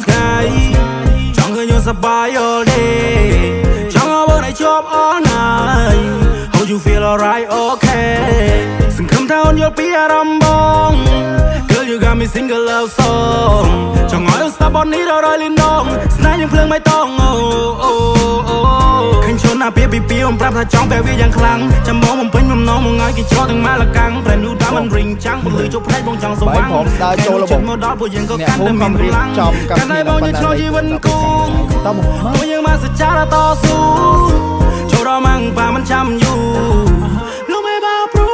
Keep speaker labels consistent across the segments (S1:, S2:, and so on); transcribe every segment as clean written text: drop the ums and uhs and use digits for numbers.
S1: ថ្ងៃ ចង់ឃើញយើងសប្បាយ all day ចង់ឲ្យបងឲ្យជាប់ all night Hope you feel alright okay សង្ឃឹមថាអូនយល់ពីអារម្មណ៍បង Girl you got me sing a love song ចង់ឲ្យអូនស្ដាប់បទនេះដល់រយលីនដងស្នេហ៍យើងភ្លើងបៃតងឃើញជន់ណាពីពីអូនប្រាប់ថាចង់បែបវាយ៉ាងខ្លាំងចាំបងបំពេញបំណងមកឲ្យគេចោលទាំងម៉ាលកាំង Brand new diamond ring ចាំងពលឺជប់ភ្នែកបងចង់ស្វាងចូលរបបមកដល់ពួកយើងក៏កាន់តែមានកម្លាំងកាន់តែបងយើងឆ្លងជីវិតគូពួកយើងមកសច្ចាតស៊ូចូលដល់ម៉ាំងប៉ាមិនចាំយូរលោកមេបាព្រូ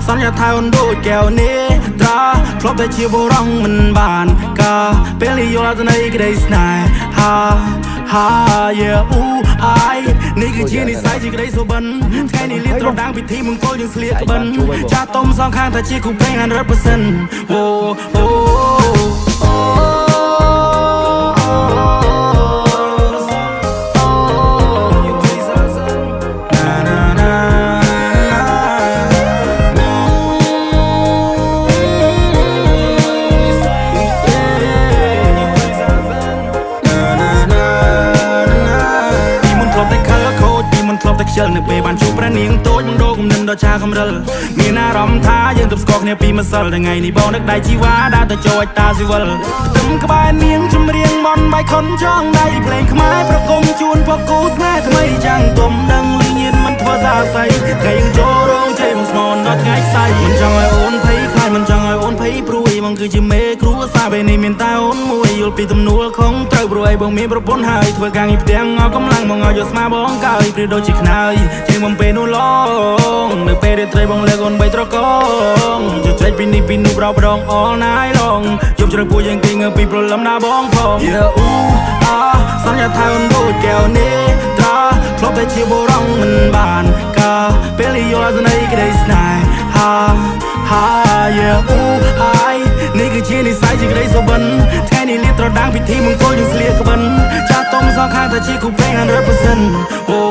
S1: សន្យាថាអូនដូចកែវនេះត្រាធ្លាប់តែជាបុរសមិនបានការពេលយល់ទៅនៃក្តីស្នេហានេះគឺជានិស្ស័យជាក្តីសុបិនថ្ងៃនេះលៀបត្រដាងពិធីមង្គលយើងស្លៀកក្បិនចាស់ទុំសងខាងថាជាគូព្រេង 100%អូខ្ជិលនៅពេលបានជួបព្រះនាងតូចបងដូរគំនិតដល់ចាកំរិលមានអារម្មណ៍ថាយើងទប់ស្គាល់គ្នាពីម្សិលថ្ងៃនេះបងនឹកដៃជីវ៉ាដើរទៅចូលតាស៊ីវិលផ្ទឹមក្បែរនាងចម្រៀងបនបាយខុនចងដៃភ្លេងខ្មែរប្រគំជូនពកគូស្នេហ៍ថ្មីចាំងទុំដឹងលីញៀនមិនធ្វើសាស័យថ្ងៃយើងចូលរោងជ័យបងស្មនដល់ថ្ងៃខ្សែមិនចង់ឲ្យអូនភ័យខ្លាចមិនចង់ឲ្យអូនភ័យព្រួយបងគឺជាមេគ្រួសារពេលនេះមានតែអូនមួយយល់ពីទំនួលខំត្រូវព្រួយបងមានប្រពន្ធហើយធ្វើការងារផ្ទាំងអស់កម្លាំងបងឲ្យយកស្មាបងកើយព្រៀដូចជាខ្នើយជាងបំពេលនោះឡងនៅពេលរាត្រីបងលើកអូនបីត្រកងជជែកពីនេះពីនោះប្រោប្រដង all night long ជប់ជ្រៅពួកយើងគេងើពីព្រលឹមណាបងផងសន្យាថាអូនដូចកែវនេះត្រាធ្លាប់តែជាបុរសមិនបានការពេលយល់ទៅនៃក្តីស្នេហានេះគឺជានិស្ស័យជាក្តីសុបិនថ្ងៃនេះលៀបត្រដាងពិធីមង្គលយើងស្លៀកក្បិនចាស់ទុំសងខាងថាជាគូព្រេង 100%អូ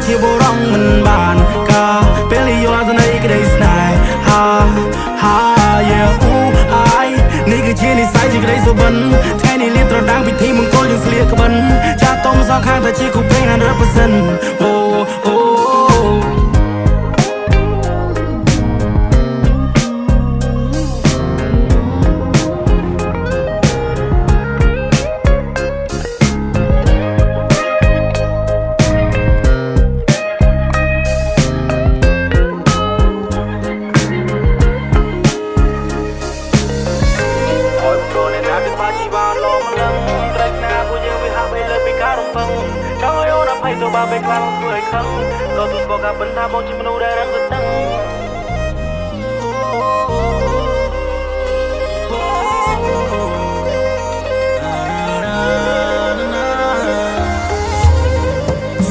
S1: ជាបុរសមិនបានការពេលយល់ទៅនៃក្តីស្នេហានេះគឺជានិស្ស័យជាក្តីសុបិនថ្ងៃនេះលៀបត្រដាងពិធីមង្គលយើងស្លៀកក្បិនចាស់ទុំសងខាងថាជាគូព្រេង 100%អូទៅបើពេលខ្លាំងធ្វើឲ្យខឹងក៏ទូស្គាល់ការបិណ្ឌថាបងជាមនុស្សដែលរឹងតឹង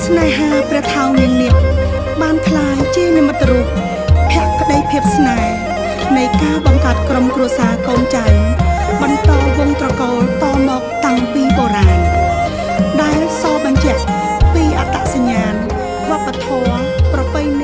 S2: ស្នេហាព្រះថោងនាងនាគបានคล้ายជានិមិត្តរូបភក្តីភាពស្នេហ៍នៃការបង្កើតក្រុមគ្រួសារកូនចៅបន្តវង្សត្រកូលតមកតាំងពីបុរាណដែលសបញ្ជាក់ពីអត្តសញ្ញាណវប្បធម៌ប្រពៃណី